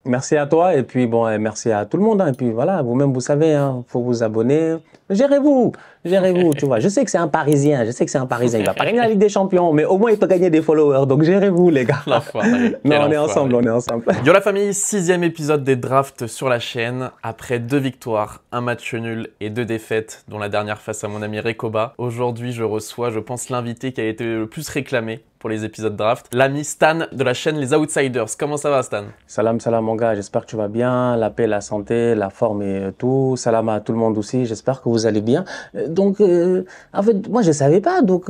Merci à toi et puis bon, et merci à tout le monde, hein. Et puis voilà, vous-même, vous savez, hein, faut vous abonner. Gérez-vous, gérez-vous, tu vois. Je sais que c'est un Parisien, je sais que c'est un Parisien. Il va pas gagner la Ligue des Champions, mais au moins il peut gagner des followers. Donc gérez-vous, les gars. L'enfoiré, Non, quel on est enfoiré. ensemble, on est ensemble. Yo la famille, 6e épisode des drafts sur la chaîne. Après 2 victoires, un match nul et 2 défaites, dont la dernière face à mon ami Rekoba. Aujourd'hui, je reçois, je pense, l'invité qui a été le plus réclamé pour les épisodes draft, l'ami Stan de la chaîne Les Outsiders. Comment ça va, Stan? Salam, salam, mon gars. J'espère que tu vas bien. La paix, la santé, la forme et tout. Salam à tout le monde aussi. J'espère que vous allez bien. Donc, en fait, moi, je savais pas. Donc,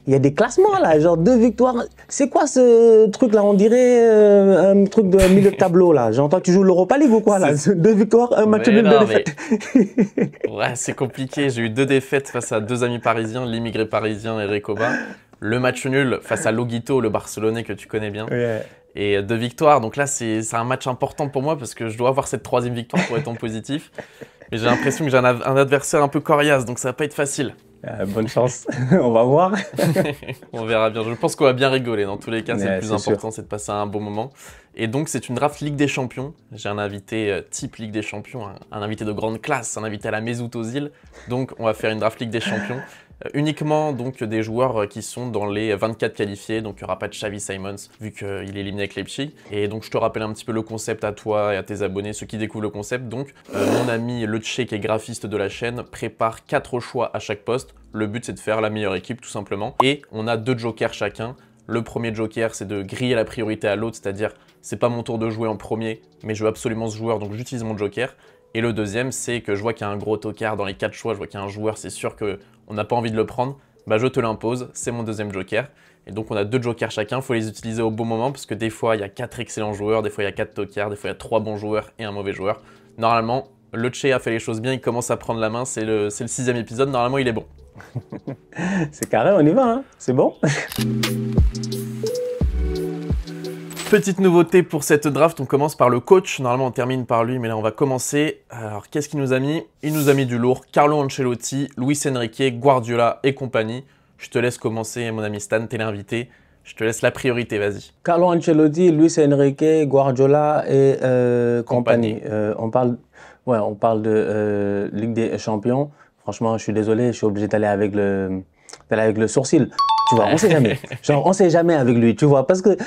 il y a des classements là, genre 2 victoires. C'est quoi ce truc là? On dirait un truc de milieu de tableau là. J'entends que tu joues l'Europa League ou quoi là? 2 victoires, un match nul, 2 défaites. Ouais, c'est compliqué. J'ai eu 2 défaites face à 2 amis parisiens, l'immigré parisien et Rekoba. Le match nul face à Loguito, le Barcelonais que tu connais bien. Yeah. Et 2 victoires. Donc là, c'est un match important pour moi parce que je dois avoir cette 3e victoire pour être en positif. Mais j'ai l'impression que j'ai un adversaire un peu coriace, donc ça va pas être facile. Bonne chance, on va voir. On verra bien. Je pense qu'on va bien rigoler. Dans tous les cas, c'est Ouais, le plus c'est important, c'est de passer un bon moment. Et donc, c'est une draft Ligue des Champions. J'ai un invité type Ligue des Champions, un invité de grande classe, un invité à la Mesut Özil. Donc, on va faire une draft Ligue des Champions. Uniquement donc des joueurs qui sont dans les 24 qualifiés, donc il n'y aura pas de Xavi Simons vu qu'il est éliminé avec Leipzig. Et donc je te rappelle un petit peu le concept à toi et à tes abonnés, ceux qui découvrent le concept. Donc mon ami Le Tché, qui est graphiste de la chaîne, prépare 4 choix à chaque poste. Le but c'est de faire la meilleure équipe tout simplement. Et on a 2 jokers chacun. Le premier joker c'est de griller la priorité à l'autre, c'est-à-dire c'est pas mon tour de jouer en premier, mais je veux absolument ce joueur donc j'utilise mon joker. Et le deuxième, c'est que je vois qu'il y a un gros tocard dans les 4 choix, je vois qu'il y a un joueur, c'est sûr qu'on n'a pas envie de le prendre, bah je te l'impose, c'est mon deuxième joker. Et donc on a 2 jokers chacun, il faut les utiliser au bon moment, parce que des fois il y a 4 excellents joueurs, des fois il y a 4 tocards, des fois il y a 3 bons joueurs et un mauvais joueur. Normalement, le Tché a fait les choses bien, il commence à prendre la main, c'est le 6e épisode, normalement il est bon. C'est carré, on y va, hein. C'est bon. Petite nouveauté pour cette draft, on commence par le coach. Normalement, on termine par lui, mais là, on va commencer. Alors, qu'est-ce qu'il nous a mis? Il nous a mis du lourd. Carlo Ancelotti, Luis Enrique, Guardiola et compagnie. Je te laisse commencer, mon ami Stan, t'es l'invité. Je te laisse la priorité, vas-y. Carlo Ancelotti, Luis Enrique, Guardiola et compagnie. On parle de Ligue des Champions. Franchement, je suis désolé, je suis obligé d'aller avec le sourcil. Tu vois, on sait jamais. Genre, on sait jamais avec lui, tu vois, parce que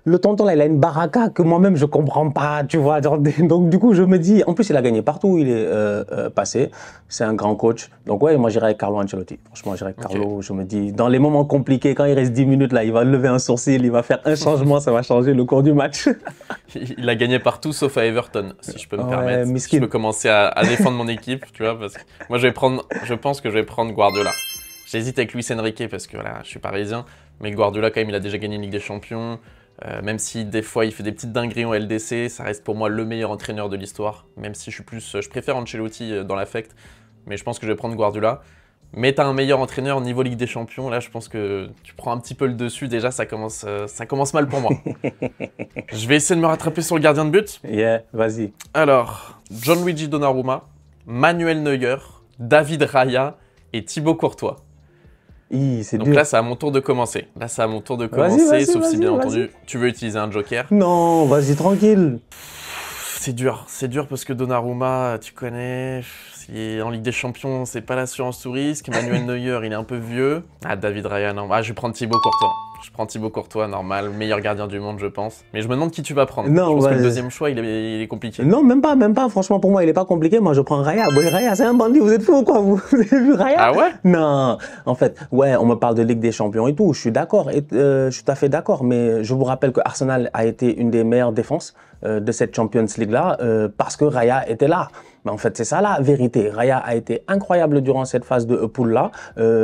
le tonton là, il a une baraka que moi-même je comprends pas, tu vois. Genre, donc du coup, je me dis, en plus, il a gagné partout où il est passé. C'est un grand coach. Donc ouais, moi j'irai avec Carlo Ancelotti. Franchement, j'irai avec Carlo. Je me dis, dans les moments compliqués, quand il reste 10 minutes là, il va lever un sourcil, il va faire un changement, ça va changer le cours du match. Il a gagné partout sauf à Everton, si je peux me permettre. Si miskin. je peux commencer à défendre mon équipe, tu vois, parce que moi je pense que je vais prendre Guardiola. J'hésite avec Luis Enrique parce que voilà, je suis parisien, mais Guardiola quand même il a déjà gagné une Ligue des Champions. Même si des fois il fait des petites dingueries en LDC, ça reste pour moi le meilleur entraîneur de l'histoire. Même si je préfère Ancelotti dans l'affect, mais je pense que je vais prendre Guardiola. Mais t'as un meilleur entraîneur niveau Ligue des Champions, là je pense que tu prends un petit peu le dessus, déjà ça commence mal pour moi. Je vais essayer de me rattraper sur le gardien de but. Yeah, vas-y. Alors, Gianluigi Donnarumma, Manuel Neuer, David Raya et Thibaut Courtois. C'est Donc dur. là, c'est à mon tour de commencer. Vas-y, Sauf si bien vas-y. entendu, tu veux utiliser un joker. Non, vas-y, tranquille. C'est dur parce que Donnarumma, tu connais, en Ligue des Champions, c'est pas l'assurance tout risque. Manuel Neuer, il est un peu vieux. Ah, David Raya, non. Ah, je vais prendre Thibaut Courtois. Je prends Thibaut Courtois, normal, meilleur gardien du monde, je pense. Mais je me demande qui tu vas prendre. Non, je pense que le vas-y. deuxième choix, il est compliqué. Non, même pas. Franchement, pour moi, il est pas compliqué. Moi, je prends Raya. Boy, Raya, c'est un bandit. Vous êtes fous ou quoi, vous? Vous avez vu Raya? Ah ouais? Non. En fait, ouais, on me parle de Ligue des Champions et tout. Je suis d'accord. Je suis tout à fait d'accord. Mais je vous rappelle que Arsenal a été une des meilleures défenses de cette Champions League-là parce que Raya était là. Mais en fait, c'est ça la vérité. Raya a été incroyable durant cette phase de poule-là.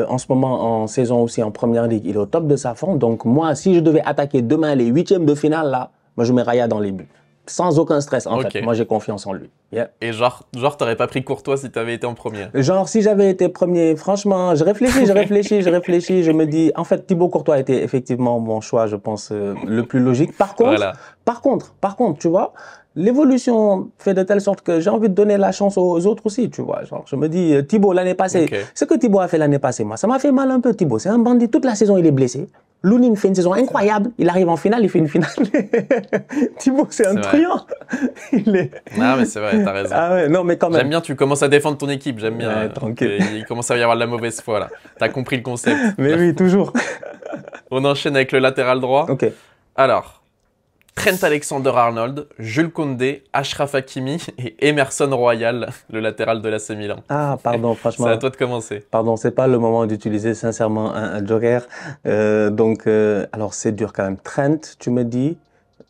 En ce moment, en saison aussi, en Première Ligue, il est au top de sa forme. Donc moi, si je devais attaquer demain les 8e de finale, là, moi, je mets Raya dans les buts. Sans aucun stress, en fait. Moi, j'ai confiance en lui. Yeah. Et genre t'aurais pas pris Courtois si t'avais été en premier? Genre, si j'avais été premier, franchement, je réfléchis. Je me dis, en fait, Thibaut Courtois était effectivement mon choix, je pense, le plus logique. Par contre, tu vois, l'évolution fait de telle sorte que j'ai envie de donner la chance aux autres aussi, tu vois. Genre, je me dis, Thibaut, l'année passée, ce que Thibaut a fait l'année passée, moi, ça m'a fait mal un peu, Thibaut. C'est un bandit. Toute la saison, il est blessé. Lounine fait une saison incroyable. Il arrive en finale, il fait une finale. Thibaut, c'est un truand. Il est... Non, mais c'est vrai, t'as raison. Ah ouais, non, mais quand même. J'aime bien, tu commences à défendre ton équipe. J'aime bien. Ouais, tranquille. Il commence à y avoir de la mauvaise foi, là. T'as compris le concept. Mais oui, toujours. On enchaîne avec le latéral droit. Ok. Alors, Trent Alexander-Arnold, Jules Koundé, Achraf Hakimi et Emerson Royal, le latéral de l'AC Milan. Ah, pardon, franchement. C'est à toi de commencer. Pardon, c'est pas le moment d'utiliser sincèrement un joker. Alors c'est dur quand même. Trent, tu me dis.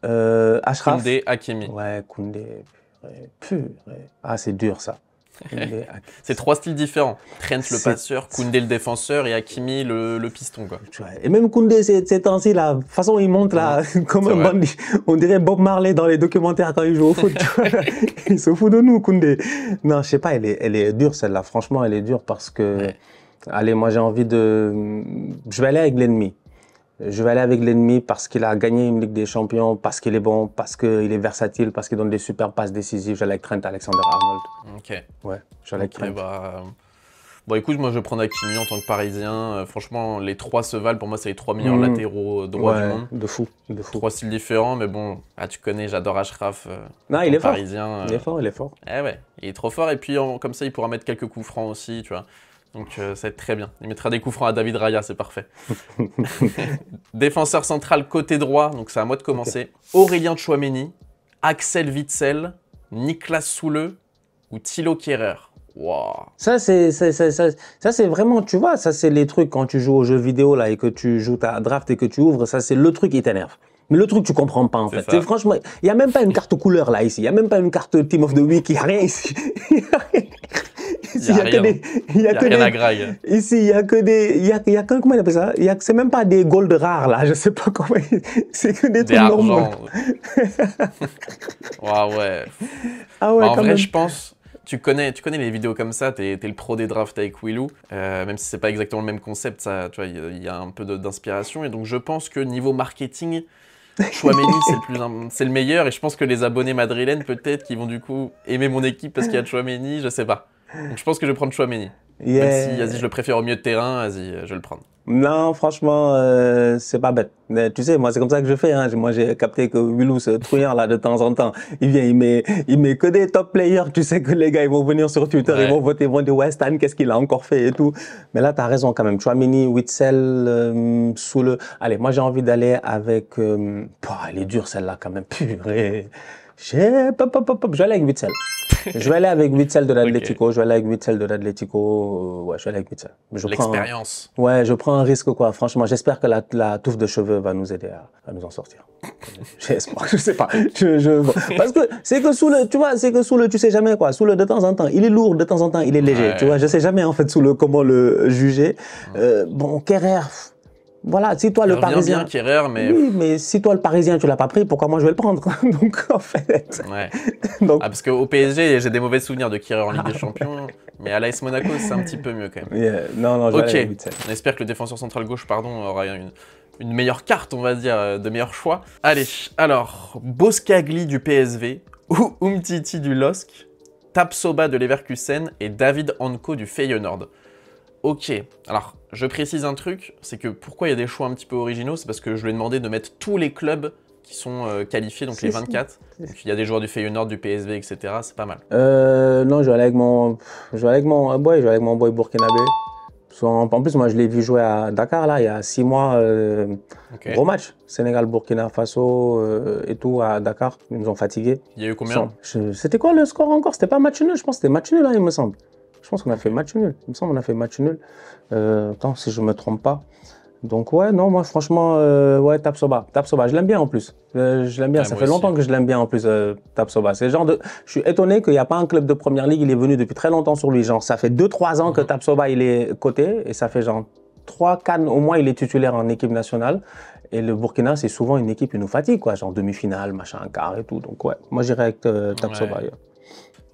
Achraf. Koundé, Hakimi. Ouais, Koundé. Purée. Ah, c'est dur ça. C'est 3 styles différents. Trent le passeur, Koundé le défenseur et Hakimi le piston, quoi. Et même Koundé, ces temps-ci, la façon il monte là, comme un bandit. On dirait Bob Marley dans les documentaires quand il joue au foot. Il se fout de nous, Koundé. Non, je sais pas, elle est dure celle-là. Franchement, elle est dure parce que... Ouais. Allez, moi j'ai envie de... Je vais aller avec l'ennemi. Je vais aller avec l'ennemi parce qu'il a gagné une Ligue des Champions, parce qu'il est bon, parce qu'il est versatile, parce qu'il donne des super passes décisives. Je vais aller avec Trent Alexander-Arnold. Ok. Ouais, je vais aller avec Trent. Bon, écoute, moi je prends Hakimi en tant que Parisien. Franchement, les 3 se valent. Pour moi, c'est les 3 meilleurs latéraux droits du monde. De fou. 3 styles différents, mais bon, tu connais, j'adore Achraf. Non, il est Parisien. Il est fort. Eh ouais, il est trop fort. Et puis, comme ça, il pourra mettre quelques coups francs aussi, tu vois. Donc ça va être très bien. Il mettra des coups francs à David Raya, c'est parfait. Défenseur central côté droit, donc c'est à moi de commencer. Okay. Aurélien Tchouaméni, Axel Witsel, Niklas Soule ou Thilo Kehrer. Wow. Ça c'est vraiment, tu vois, ça c'est les trucs quand tu joues aux jeux vidéo là et que tu joues ta draft et que tu ouvres, ça c'est le truc qui t'énerve. Mais le truc, tu comprends pas en fait. Franchement, il n'y a même pas une carte couleur là ici. Il n'y a même pas une carte Team of the Week. Il n'y a rien ici. Il n'y a rien à graille. Ici, il n'y a que des... comment on appelle ça? C'est même pas des gold rares là. Je sais pas comment... C'est que des trucs normaux. Ouais. Ah ouais, en vrai, je pense... Tu connais les vidéos comme ça, t'es le pro des drafts avec Willou, même si c'est pas exactement le même concept, ça, tu vois, il y a un peu d'inspiration. Et donc je pense que niveau marketing, Tchouaméni c'est le meilleur. Et je pense que les abonnés madrilènes peut-être qui vont du coup aimer mon équipe parce qu'il y a Tchouaméni, je sais pas. Donc je pense que je vais prendre Tchouaméni. Yeah. Même si, vas-y, je le préfère au milieu de terrain, vas-y, je vais le prendre. Non, franchement, c'est pas bête. Mais, tu sais, moi, c'est comme ça que je fais. Hein. Moi, j'ai capté que Willou, ce truand là, de temps en temps, il vient, il met que des top players. Tu sais que les gars, ils vont venir sur Twitter, ils vont voter, ils vont dire West Ham, qu'est-ce qu'il a encore fait et tout. Mais là, t'as raison quand même. Tchouaméni, Witsel, Soule. Allez, moi, j'ai envie d'aller avec... elle est dure celle-là quand même. Purée. Je vais aller avec Witsel. Je vais aller avec Witsel de l'Atlético. Okay. Je vais aller avec Witsel de l'Atlético. Ouais, je vais aller avec Witsel. L'expérience. Ouais, je prends un risque, quoi. Franchement, j'espère que la touffe de cheveux va nous aider à nous en sortir. J'espère. Je sais pas. Parce que c'est que Soule, tu vois, tu sais jamais, quoi. Soule, de temps en temps, il est lourd, de temps en temps, il est léger. Ouais. Tu vois, je sais jamais, en fait, Soule, comment le juger. Bon, Kehrer. Voilà, si toi le Parisien. Bien, Kehrer, mais... Oui, mais si toi le Parisien tu l'as pas pris, pourquoi moi je vais le prendre? Donc en fait. Ouais. Donc... parce qu'au PSG, j'ai des mauvais souvenirs de Kehrer en Ligue des Champions, mais à l'AS Monaco, c'est un petit peu mieux quand même. Yeah. Non, je vais Ok. On espère que le défenseur central gauche, aura une meilleure carte, on va dire, de meilleurs choix. Allez, alors, Boskagli du PSV, ou Umtiti du LOSC, Tapsoba de Leverkusen et David Anko du Feyenoord. Ok, alors je précise un truc, c'est que pourquoi il y a des choix un petit peu originaux, c'est parce que je lui ai demandé de mettre tous les clubs qui sont qualifiés, donc les 24. Donc il y a des joueurs du Feyenoord, du PSV, etc. C'est pas mal. Non, je vais aller avec mon boy burkinabé. En plus, moi je l'ai vu jouer à Dakar là, il y a 6 mois. Gros match. Sénégal, Burkina Faso et tout à Dakar. Ils nous ont fatigués. Il y a eu combien? C'était quoi le score encore? C'était pas match nul, je pense que c'était match nul là, il me semble. Je pense qu'on a fait match nul. Il me semble qu'on a fait match nul. Attends, si je me trompe pas. Donc ouais, non, moi franchement, ouais, Tapsoba. Je l'aime bien en plus. Je l'aime bien. Ça fait longtemps que je l'aime bien en plus, Tapsoba. C'est le genre de. Je suis étonné qu'il n'y a pas un club de première ligue. Il est venu depuis très longtemps sur lui. Genre, ça fait 2-3 ans que Tapsoba il est coté et ça fait genre 3 cannes au moins il est titulaire en équipe nationale. Et le Burkina, c'est souvent une équipe qui nous fatigue, quoi, genre demi-finale, machin, quart et tout. Donc ouais, moi j'irai avec Tapsoba. Ouais.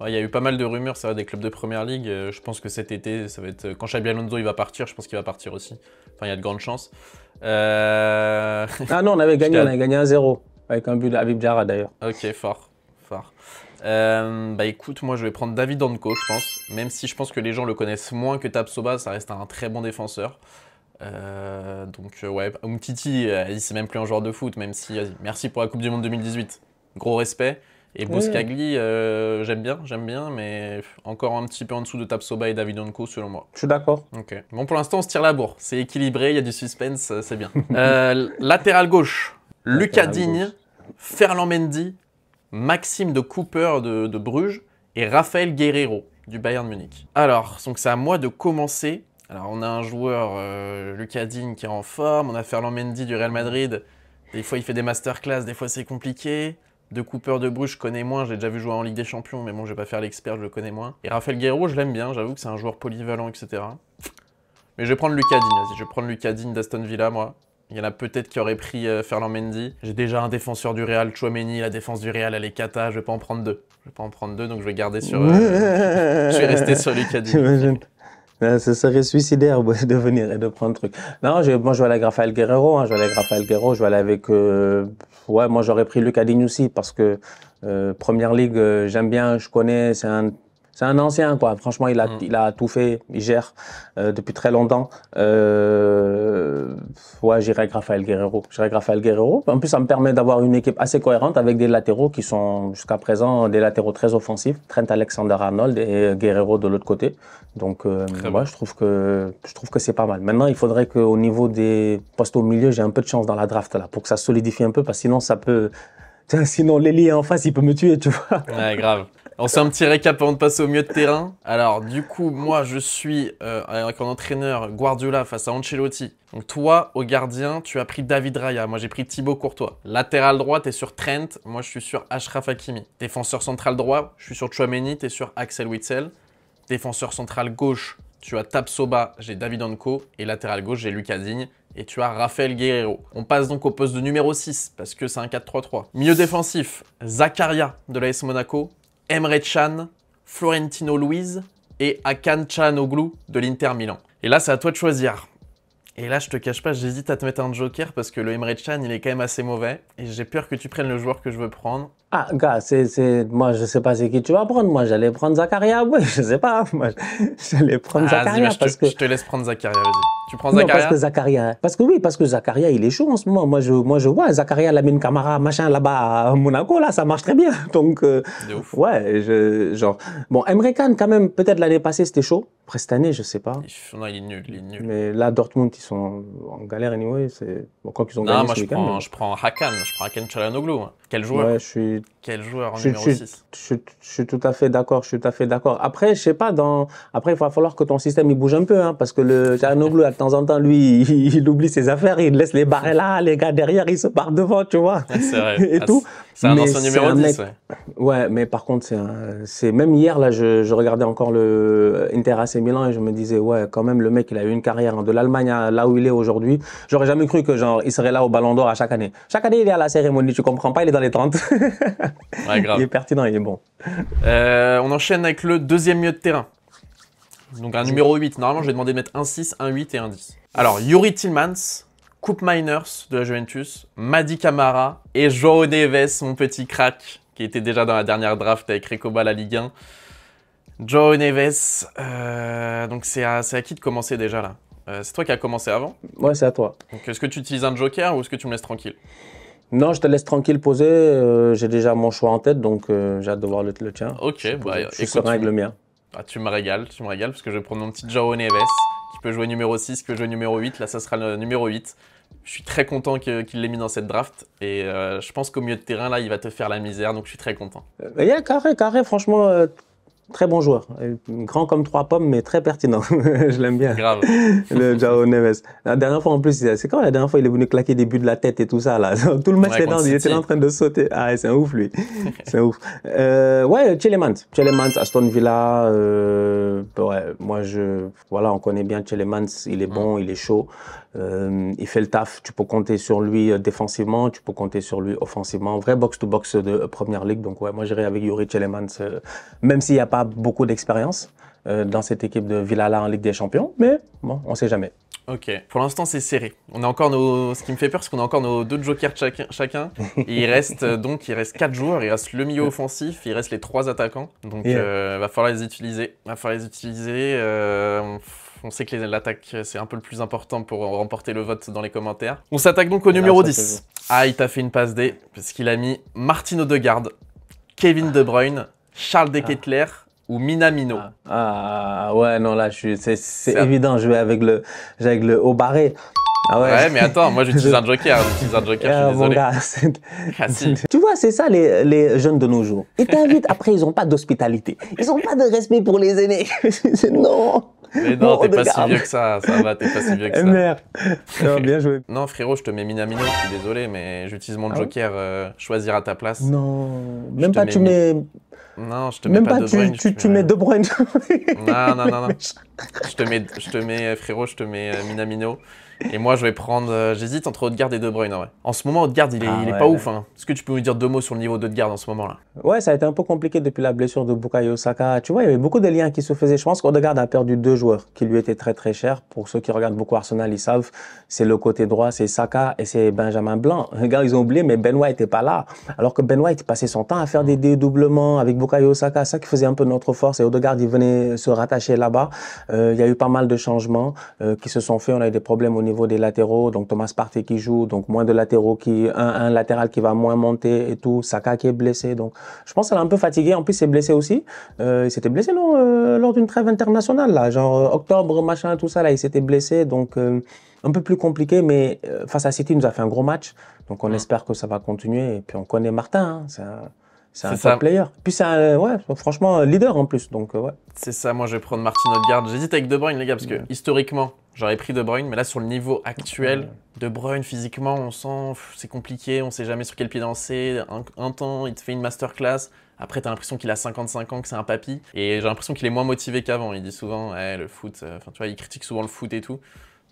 Il y a eu pas mal de rumeurs, ça va, des clubs de première ligue. Je pense que cet été, ça va être. Quand Xabi Alonso il va partir, je pense qu'il va partir aussi. Enfin, il y a de grandes chances. Ah non, on avait gagné 1-0 avec un but d'Habib Diarra d'ailleurs. Ok, fort. part. Bah écoute, moi je vais prendre David Danko, je pense. Même si je pense que les gens le connaissent moins que Tapsoba, ça reste un très bon défenseur. Ouais, Umtiti, c'est même plus un joueur de foot, même si merci pour la Coupe du Monde 2018. Gros respect. Et Boskagli, j'aime bien, mais encore un petit peu en dessous de Tapsoba et David Danko selon moi. Je suis d'accord. Ok. Bon, pour l'instant, on se tire la bourre. C'est équilibré, il y a du suspense, c'est bien. Latéral gauche, Lucas Digne, Ferland Mendy, Maxime de Cooper de Bruges et Raphaël Guerreiro du Bayern Munich. Alors, donc c'est à moi de commencer. Alors, on a un joueur, Lucas Digne, qui est en forme. On a Ferland Mendy du Real Madrid. Des fois, il fait des masterclass, des fois, c'est compliqué. De Cooper de Bruges, je connais moins. J'ai déjà vu jouer en Ligue des Champions, mais bon, je vais pas faire l'expert, je le connais moins. Et Raphaël Guerreiro, je l'aime bien. J'avoue que c'est un joueur polyvalent, etc. Mais je vais prendre Lucas Digne, vas-y. Je vais prendre Lucas Digne d'Aston Villa, moi. Il y en a peut-être qui auraient pris Ferland Mendy. J'ai déjà un défenseur du Real, Tchouaméni. La défense du Real, elle est cata. Je vais pas en prendre deux. Donc je vais garder sur... je suis resté sur Lucas Digne. Ce serait suicidaire de venir et de prendre le truc. Non, moi je vais aller avec Raphaël Guerreiro. Je vais aller avec Raphaël Guerreiro. Je vais aller avec... ouais, moi j'aurais pris Lucas Digne aussi parce que Première Ligue, j'aime bien, je connais, c'est un ancien, quoi. Franchement, il a tout fait, il gère depuis très longtemps. Ouais, j'irai avec Raphaël Guerreiro. En plus, ça me permet d'avoir une équipe assez cohérente avec des latéraux qui sont jusqu'à présent des latéraux très offensifs. Trent Alexander-Arnold et Guerreiro de l'autre côté. Donc, ouais, je trouve que c'est pas mal. Maintenant, il faudrait qu'au niveau des postes au milieu, j'ai un peu de chance dans la draft là, pour que ça solidifie un peu, parce que sinon, ça peut... Sinon, l'ailier en face, il peut me tuer, tu vois. Ouais, grave. On fait un petit récap avant de passer au milieu de terrain. Alors, du coup, moi, je suis avec un entraîneur Guardiola face à Ancelotti. Donc, toi, au gardien, tu as pris David Raya. Moi, j'ai pris Thibaut Courtois. Latéral droit, tu es sur Trent. Moi, je suis sur Achraf Hakimi. Défenseur central droit, je suis sur Tchouaméni. Tu es sur Axel Witsel. Défenseur central gauche, tu as Tapsoba, j'ai David Danko. Et latéral gauche, j'ai Lucas Digne. Et tu as Raphaël Guerreiro. On passe donc au poste de numéro 6, parce que c'est un 4-3-3. Milieu défensif, Zakaria de l'AS Monaco, Emre Can, Florentino Luis et Hakan Çalhanoğlu de l'Inter Milan. Et là, c'est à toi de choisir. Et là, je te cache pas, j'hésite à te mettre un joker parce que le Emre Can, il est quand même assez mauvais. Et j'ai peur que tu prennes le joueur que je veux prendre. Ah, gars, moi, je sais pas c'est qui tu vas prendre. Moi, j'allais prendre Zakaria. Ouais, je sais pas. Moi, j'allais prendre Zakaria parce que... Je te laisse prendre Zakaria, vas-y. Tu prends Non, Zakaria? parce que Zakaria, il est chaud en ce moment. Moi, je vois Zakaria, Lamine Camara, machin, là-bas à Monaco, là, ça marche très bien. Donc, De ouf. ouais, genre... Bon, Emre Can, quand même, peut-être l'année passée, c'était chaud. Après, cette année, je sais pas. Non, il est nul. Mais là, Dortmund, ils sont en galère anyway. Bon, quoi qu'ils ont Non, gagné moi, ce week-end, je prends Hakan Çalhanoğlu. Quel joueur. Ouais, Quel joueur en numéro 6. Je suis tout à fait d'accord, Après, je sais pas, après, il va falloir que ton système, il bouge un peu, hein, parce que le Çalhanoğlu, de temps en temps, lui, il oublie ses affaires, il laisse les barres là, les gars derrière, il se part devant, tu vois. C'est vrai. Et tout. C'est un Mais ancien numéro 10, ouais. Ouais, mais par contre, c'est même hier, là, je regardais encore le Inter AC Milan et je me disais, ouais, quand même, le mec, il a eu une carrière de l'Allemagne à là où il est aujourd'hui. J'aurais jamais cru que, genre, il serait là au Ballon d'Or à chaque année. Chaque année, il est à la cérémonie, tu comprends pas, il est dans les 30. Ouais, grave. Il est pertinent, il est bon. On enchaîne avec le deuxième milieu de terrain. Donc un numéro 8. Normalement, je vais demander de mettre un 6, un 8 et un 10. Alors, Youri Tillmans, Coupe Miners de la Juventus, Mady Camara et João Neves, mon petit crack, qui était déjà dans la dernière draft avec Recoba la Ligue 1. João Neves, donc c'est à qui de commencer déjà là? C'est toi qui as commencé avant? Ouais, c'est à toi. Donc est-ce que tu utilises un joker ou est-ce que tu me laisses tranquille? Non, je te laisse tranquille poser. J'ai déjà mon choix en tête, donc j'ai hâte de voir le tien. Ok, je serai avec le mien. Ah, tu me régales parce que je vais prendre mon petit João Neves qui peut jouer numéro 6, qui peut jouer numéro 8. Là, ça sera le numéro 8. Je suis très content qu'il l'ait mis dans cette draft et je pense qu'au milieu de terrain, là, il va te faire la misère, donc je suis très content. Carré, franchement, très bon joueur. Grand comme 3 pommes, mais très pertinent. Je l'aime bien. Grave. Le João Neves. La dernière fois, en plus, c'est quand la dernière fois il est venu claquer des buts de la tête et tout ça, là. Tout le match, il était là en train de sauter. Ah, c'est un ouf, lui. C'est un ouf. Ouais, Tielemans, Aston Villa. Ouais, moi, voilà, on connaît bien Tielemans. Il est bon, il est chaud. Il fait le taf. Tu peux compter sur lui défensivement, tu peux compter sur lui offensivement. Vrai box-to-box de Première Ligue. Donc, ouais, moi, j'irai avec Youri Tielemans, même s'il n'y a pas beaucoup d'expérience dans cette équipe de Villa là en Ligue des Champions, mais bon, on sait jamais. Ok. Pour l'instant, c'est serré. On a encore Ce qui me fait peur, c'est qu'on a encore nos 2 jokers chacun. Et il reste 4 joueurs. Il reste le milieu offensif, il reste les 3 attaquants. Donc, va falloir les utiliser. On sait que l'attaque, c'est un peu le plus important pour remporter le vote dans les commentaires. On s'attaque donc au numéro 10. Ah, il t'a fait une passe D, parce qu'il a mis Martin Odegaard, Kevin De Bruyne, Charles De Ketelaere ou Minamino. Ouais, non, là, c'est évident, je vais avec le haut barré. Ah ouais, mais attends, moi j'utilise un joker, je suis désolé. Mon gars, tu vois, c'est ça les jeunes de nos jours. Ils t'invitent, après ils n'ont pas d'hospitalité. Ils n'ont pas de respect pour les aînés. Non. Mais non, t'es pas si vieux que ça va, t'es pas si vieux que ça. Merde. Non, bien joué. Non, frérot, je te mets Minamino, je suis désolé, mais j'utilise mon joker choisir à ta place. Non, même pas tu mets... Non, je te mets pas De Bruyne. Tu mets De Bruyne. Non. Je te mets, frérot, je te mets Minamino. Et moi, je vais prendre... J'hésite entre Odegaard et De Bruyne, en vrai. En ce moment, Odegaard, il est pas ouf. Hein. Est-ce que tu peux nous dire 2 mots sur le niveau d'Odegaard en ce moment-là? Ouais, ça a été un peu compliqué depuis la blessure de Bukayo Saka. Tu vois, il y avait beaucoup de liens qui se faisaient. Je pense qu'Odegaard a perdu 2 joueurs qui lui étaient très très chers. Pour ceux qui regardent beaucoup Arsenal, ils savent. C'est le côté droit, c'est Saka et c'est Benjamin Blanc. Les gars, ils ont oublié, mais Ben White n'était pas là. Alors que Ben White passait son temps à faire des dédoublements avec Bukayo Saka. Ça qui faisait un peu notre force. Et Odegaard, il venait se rattacher là-bas. Il y a eu pas mal de changements qui se sont faits. On a eu des problèmes au niveau des latéraux. Donc Thomas Partey qui joue, donc moins de latéraux, un latéral qui va moins monter et tout. Saka qui est blessé. Donc je pense qu'elle est un peu fatiguée. En plus, il s'est blessé aussi. Il s'était blessé lors d'une trêve internationale, là, genre octobre, machin, tout ça. Là, il s'était blessé. Donc un peu plus compliqué, mais face à City, il nous a fait un gros match. Donc on espère que ça va continuer. Et puis on connaît Martin. Hein, c'est un top player. Puis c'est franchement, leader en plus. Donc, ouais. C'est ça, moi je vais prendre Martin Odegaard. J'hésite avec De Bruyne, les gars, parce que historiquement, j'aurais pris De Bruyne, mais là sur le niveau actuel, De Bruyne, physiquement, on sent c'est compliqué, on sait jamais sur quel pied danser. Un temps, il te fait une masterclass. Après, t'as l'impression qu'il a 55 ans, que c'est un papy. Et j'ai l'impression qu'il est moins motivé qu'avant. Il dit souvent, le foot, tu vois, il critique souvent le foot et tout.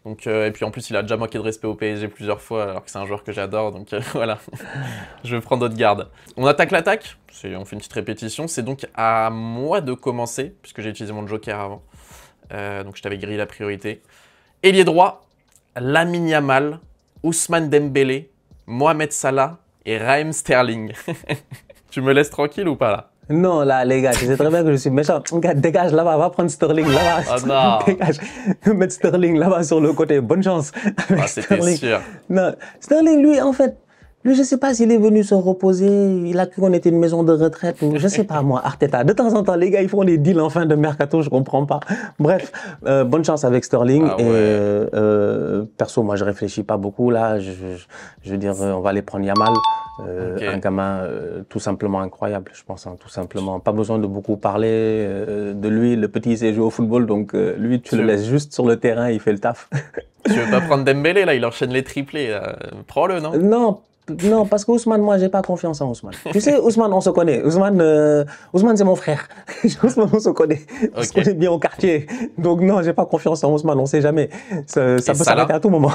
Donc, et puis en plus, il a déjà manqué de respect au PSG plusieurs fois, alors que c'est un joueur que j'adore. Donc voilà, je vais prendre Odegaard. On attaque l'attaque, on fait une petite répétition. C'est donc à moi de commencer, puisque j'ai utilisé mon joker avant. Donc je t'avais grillé la priorité. Ailier droit, Lamine Yamal, Ousmane Dembélé, Mohamed Salah et Raheem Sterling. Tu me laisses tranquille ou pas là? Non, là, les gars, tu sais très bien que je suis méchant. Gars, dégage là-bas, va prendre Sterling là-bas. Oh non. Dégage. Mettre Sterling là-bas sur le côté. Bonne chance. C'était sûr. Non, Sterling, lui, en fait, lui, je sais pas s'il est venu se reposer. Il a cru qu'on était une maison de retraite ou je sais pas, moi, Arteta. De temps en temps, les gars, ils font des deals en fin de mercato, je comprends pas. Bref, bonne chance avec Sterling. Perso, moi, je réfléchis pas beaucoup là. Je veux dire, on va aller prendre Yamal. Un gamin tout simplement incroyable, je pense, hein, tout simplement. Pas besoin de beaucoup parler de lui. Le petit, il sait jouer au football, donc lui, tu le laisses juste sur le terrain, il fait le taf. Tu veux pas prendre Dembélé, là? Il enchaîne les triplés. Prends-le, non? Non, parce qu'Ousmane, moi, j'ai pas confiance en Ousmane. Tu sais, Ousmane, on se connaît. Ousmane, c'est mon frère. Ousmane, on se connaît. On se connaît bien au quartier. Donc, non, j'ai pas confiance en Ousmane, on sait jamais. Ça peut s'arrêter à tout moment.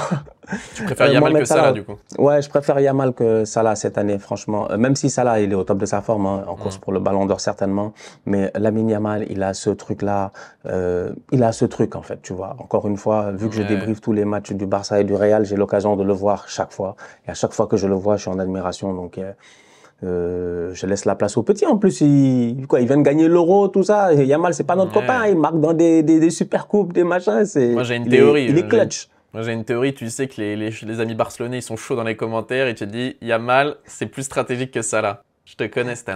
Tu préfères Yamal que Salah, du coup? Ouais, je préfère Yamal que Salah cette année, franchement. Même si Salah, il est au top de sa forme, hein, en course pour le Ballon d'Or, certainement. Mais Lamine Yamal, il a ce truc-là. Il a ce truc, en fait, tu vois. Encore une fois, vu que je débriefe tous les matchs du Barça et du Real, j'ai l'occasion de le voir chaque fois. Et à chaque fois que je le vois, je suis en admiration. Donc, je laisse la place au petit. En plus, il vient de gagner l'Euro, tout ça. Yamal, c'est pas notre copain. Il marque dans des super coupes, des machins. Moi, j'ai une théorie. Il est clutch. Moi, j'ai une théorie. Tu sais que les amis barcelonais, ils sont chauds dans les commentaires. Et tu te dis, Yamal, c'est plus stratégique que Salah. Je te connais, Stan.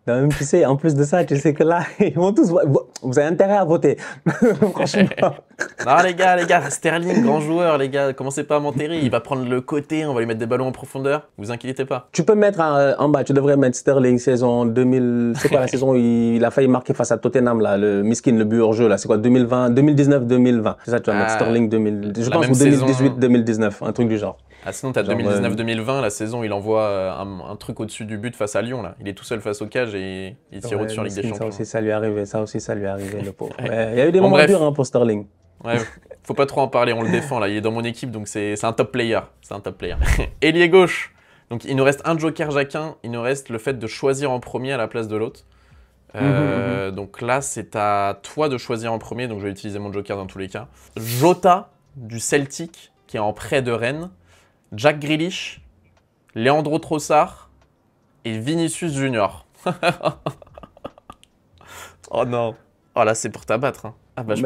Même, tu sais, en plus de ça, tu sais que là, ils vont tous... Vous avez intérêt à voter. Franchement. Non, les gars, Sterling, grand joueur, les gars. Commencez pas à m'enterrer. Il va prendre le côté, on va lui mettre des ballons en profondeur. Vous inquiétez pas. Tu peux mettre en bas, tu devrais mettre Sterling, saison 2000... C'est quoi la saison où il a failli marquer face à Tottenham, là, le Miskin, le but hors jeu, là. C'est quoi, 2019-2020. C'est ça, tu vas mettre Sterling 2000... Je pense, ou 2018-2019, un truc du genre. Ah, sinon, t'as 2019-2020, la saison, il envoie un truc au-dessus du but face à Lyon, là. Il est tout seul face au cage et il tire au-dessus en Ligue des Champions. Ça lui est arrivé, le pauvre. Il y a eu des moments durs hein, pour Sterling. Ouais, faut pas trop en parler, on le défend, là. Il est dans mon équipe, donc c'est un top player. C'est un top player. Ailier gauche. Donc, il nous reste un joker chacun. Il nous reste le fait de choisir en premier à la place de l'autre. Donc là, c'est à toi de choisir en premier, donc je vais utiliser mon joker dans tous les cas. Jota, du Celtic qui est en prêt de Rennes, Jack Grealish, Leandro Trossard et Vinicius Junior. Oh non. Oh là, c'est pour t'abattre. Hein. Ah bah je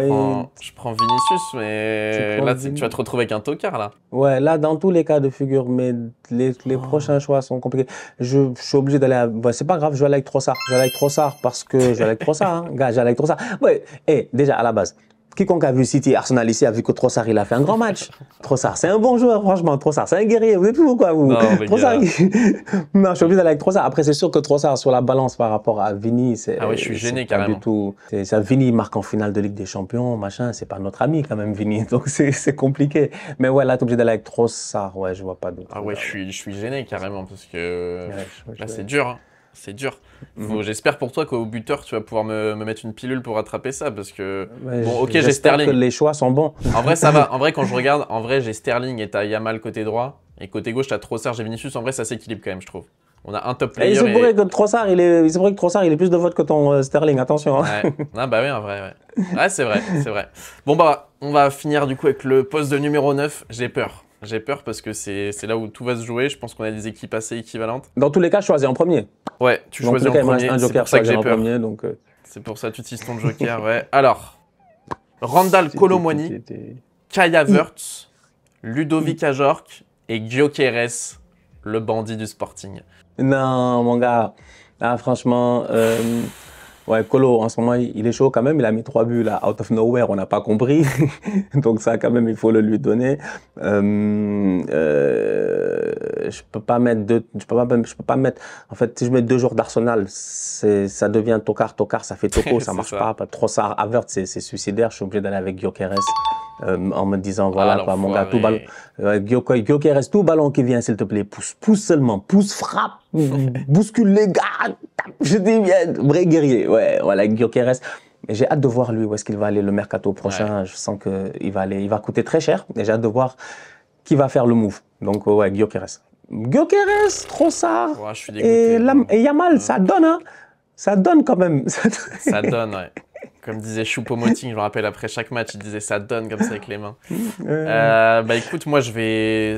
prends Vinicius, mais là tu vas te retrouver avec un tocard là. Ouais, là dans tous les cas de figure, mais les prochains choix sont compliqués. Je suis obligé d'aller à... Ouais, c'est pas grave, je vais aller avec Trossard. Je vais aller avec Trossard parce que je vais aller avec Trossard, hein. Gars, je vais aller avec Trossard. Ouais, déjà à la base, quiconque a vu City, Arsenal ici a vu que Trossard, il a fait un grand match. Trossard, c'est un bon joueur, franchement. Trossard, c'est un guerrier. Vous êtes fous ou quoi, vous? Non, Trossard, non, je suis obligé d'aller avec Trossard. Après, c'est sûr que Trossard, sur la balance par rapport à Vini, c'est. Ah oui, je suis gêné carrément. Du tout. Ça, Vini marque en finale de Ligue des Champions, machin. C'est pas notre ami quand même, Vini. Donc, c'est compliqué. Mais ouais, là, t'es obligé d'aller avec Trossard. Ouais, je vois pas d'autre. Ah ouais, je suis gêné carrément parce que là, c'est dur. Hein. C'est dur. J'espère pour toi qu'au buteur, tu vas pouvoir me mettre une pilule pour rattraper ça parce que... Bon, ok, j'ai Sterling. Que les choix sont bons. En vrai, ça va. En vrai, quand je regarde, j'ai Sterling et t'as Yamal côté droit. Et côté gauche, t'as Trossard et Vinicius. En vrai, ça s'équilibre quand même, je trouve. On a un top player. Et il se pourrait que Trossard, il est plus de votes que ton Sterling, attention. Hein. Ouais. Ah bah oui, en vrai, ouais. Ouais, c'est vrai, c'est vrai. Bon bah, on va finir du coup avec le poste de numéro 9. J'ai peur. J'ai peur parce que c'est là où tout va se jouer. Je pense qu'on a des équipes assez équivalentes. Dans tous les cas, je choisis en premier. Ouais, tu choisis en premier. Un joker, c'est pour ça que j'ai peur. C'est pour ça que tu utilises ton joker, ouais. Alors, Randal Kolo Muani, Kai Havertz, Ludovic Ajorc et Gyökeres, le bandit du Sporting. Non, mon gars. Ah, franchement, ouais, Kolo, en ce moment, il est chaud quand même. Il a mis 3 buts là, out of nowhere, on n'a pas compris. Donc ça, quand même, il faut le lui donner. Je peux pas mettre En fait, si je mets 2 joueurs d'Arsenal, ça devient tocard, ça fait toco, ça marche pas. Trossard, Havertz, c'est suicidaire. Je suis obligé d'aller avec Gyökeres. En me disant, voilà, quoi, mon gars, tout ballon. Gyökeres, tout ballon qui vient, s'il te plaît, pousse seulement, frappe, bouscule les gars. Je dis bien, vrai guerrier. Ouais, voilà, Gyökeres. Et j'ai hâte de voir lui où est-ce qu'il va aller le mercato prochain. Ouais. Je sens qu'il va coûter très cher. Et j'ai hâte de voir qui va faire le move. Donc, ouais, Gyökeres. Gyökeres, Trossard ouais, je suis dégoûté, et Yamal, ça donne, hein. Ça donne quand même. Ça donne, ouais. Comme disait Choupo-Moting, je me rappelle après chaque match, il disait ça donne comme ça avec les mains. Bah écoute, moi je vais...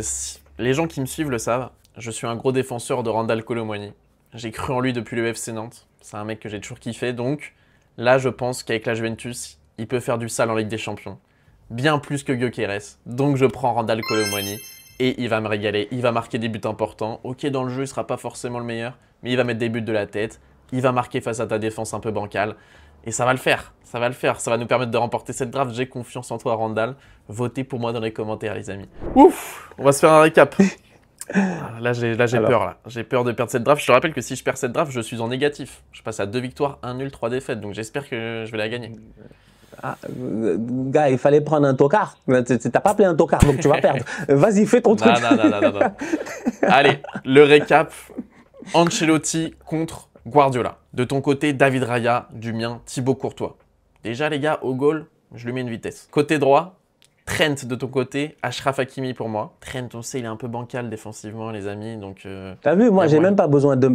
Les gens qui me suivent le savent, je suis un gros défenseur de Randal Kolo Muani. J'ai cru en lui depuis le FC Nantes. C'est un mec que j'ai toujours kiffé. Donc là, je pense qu'avec la Juventus, il peut faire du sale en Ligue des Champions. Bien plus que Gyökeres. Donc je prends Randal Kolo Muani et il va me régaler. Il va marquer des buts importants. Ok, dans le jeu, il ne sera pas forcément le meilleur, mais il va mettre des buts de la tête. Il va marquer face à ta défense un peu bancale. Et ça va le faire. Ça va le faire. Ça va nous permettre de remporter cette draft. J'ai confiance en toi, Randal. Votez pour moi dans les commentaires, les amis. Ouf! On va se faire un récap. Là, j'ai peur. Là. J'ai peur de perdre cette draft. Je te rappelle que si je perds cette draft, je suis en négatif. Je passe à 2 victoires, 1 nul, 3 défaites. Donc j'espère que je vais la gagner. Ah, gars, il fallait prendre un tocard. T'as pas appelé un tocard, donc tu vas perdre. Vas-y, fais ton truc. Non. Allez, le récap. Ancelotti contre Guardiola. De ton côté, David Raya. Du mien, Thibaut Courtois. Déjà, les gars, au goal, je lui mets une vitesse. Côté droit, Trent de ton côté, Achraf Hakimi pour moi. Trent, on sait, il est un peu bancal défensivement, les amis. Donc, t'as vu, moi, j'ai même pas besoin de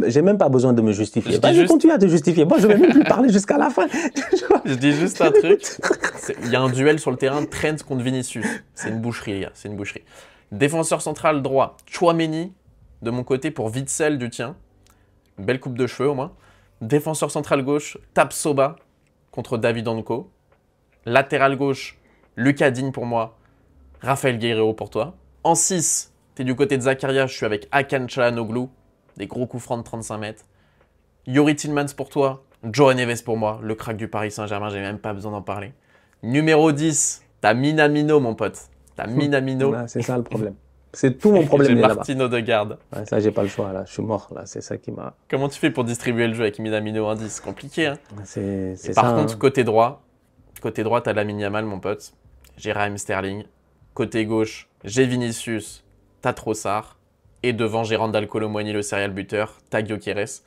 me justifier. Vas-y, continue à te justifier. Moi, je vais même plus parler jusqu'à la fin. Je dis juste un truc. Il y a un duel sur le terrain, Trent contre Vinicius. C'est une boucherie, les gars. C'est une boucherie. Défenseur central droit, Tchouaméni. De mon côté, pour Witsel du tien. Une belle coupe de cheveux, au moins. Défenseur central gauche, Tapsoba contre David Anko. Latéral gauche, Lucas Digne pour moi. Raphaël Guerreiro pour toi. En 6, t'es du côté de Zakaria, je suis avec Hakan Çalhanoğlu. Des gros coups francs de 35 mètres. Yuri Tillmans pour toi. João Neves pour moi. Le crack du Paris Saint-Germain, j'ai même pas besoin d'en parler. Numéro 10, t'as Minamino, mon pote. T'as Minamino. C'est ça le problème. C'est tout mon problème. J'ai Martin Odegaard. Ouais, ça, j'ai pas le choix, là. Je suis mort, là. C'est ça qui m'a... Comment tu fais pour distribuer le jeu avec Minamino indice? C'est compliqué, hein. C'est ça. Par contre, côté droit, t'as Lamine Yamal, mon pote. J'ai Raheem Sterling. Côté gauche, j'ai Vinicius. T'as Trossard. Et devant, j'ai Randal Kolo Muani, le serial buteur. T'as Gyökeres.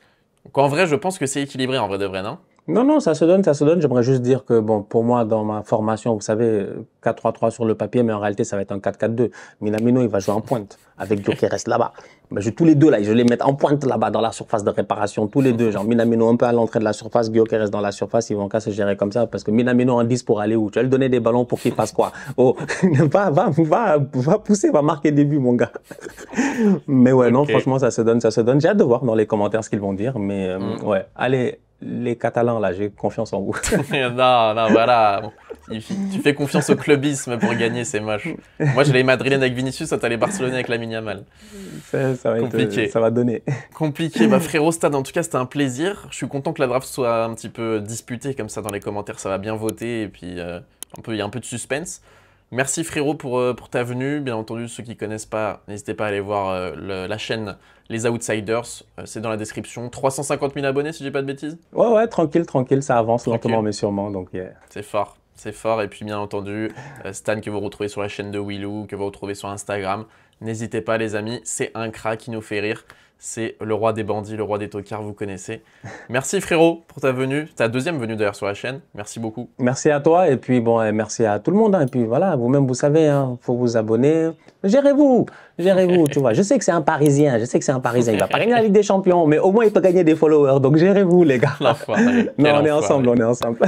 Donc en vrai, je pense que c'est équilibré, en vrai de vrai, non? Non, non, ça se donne, ça se donne. J'aimerais juste dire que, bon, pour moi, dans ma formation, vous savez, 4-3-3 sur le papier, mais en réalité, ça va être un 4-4-2. Minamino, il va jouer en pointe avec Gyökeres là-bas. Ben, tous les deux là, je vais les mettre en pointe là-bas dans la surface de réparation, tous les deux. Genre Minamino un peu à l'entrée de la surface, Gyökeres dans la surface, ils vont qu'à se gérer comme ça parce que Minamino en 10 pour aller où? Tu vas lui donner des ballons pour qu'il fasse quoi? Oh, va pousser, va marquer des buts, mon gars. Mais ouais, non, franchement, ça se donne, ça se donne. J'ai hâte de voir dans les commentaires ce qu'ils vont dire, mais ouais, allez. Les Catalans, là, j'ai confiance en vous. Non, non, voilà. Tu fais confiance au clubisme pour gagner, c'est moche. Moi, j'ai les Madrilènes avec Vinicius, toi, t'as les Barcelonais avec Lamine Yamal. Ça va Compliqué. Ça va donner. Compliqué. Bah, frérot Stade, en tout cas, c'était un plaisir. Je suis content que la draft soit un petit peu disputée, comme ça, dans les commentaires, ça va bien voter, et puis il y a un peu de suspense. Merci frérot pour ta venue. Bien entendu, ceux qui ne connaissent pas, n'hésitez pas à aller voir la chaîne Les Outsiders. C'est dans la description. 350 000 abonnés, si je dis pas de bêtises. Ouais, tranquille, tranquille. Ça avance lentement, mais sûrement. Donc, yeah. C'est fort, c'est fort. Et puis, bien entendu, Stan que vous retrouvez sur la chaîne de Willou, que vous retrouvez sur Instagram. N'hésitez pas, les amis. C'est un crack qui nous fait rire. C'est le roi des bandits, le roi des tocards, vous connaissez. Merci frérot pour ta venue, ta deuxième venue d'ailleurs sur la chaîne. Merci beaucoup. Merci à toi et puis bon, merci à tout le monde. Hein. Et puis voilà, vous-même, vous savez, hein, faut vous abonner. Gérez-vous, tu vois. Je sais que c'est un Parisien, il va pas gagner la Ligue des Champions, mais au moins il peut gagner des followers. Donc gérez-vous, les gars. Non, on est ensemble. On est ensemble.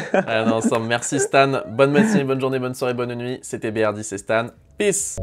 Merci Stan. Bonne matinée, bonne journée, bonne soirée, bonne nuit. C'était BRD, c'est Stan. Peace.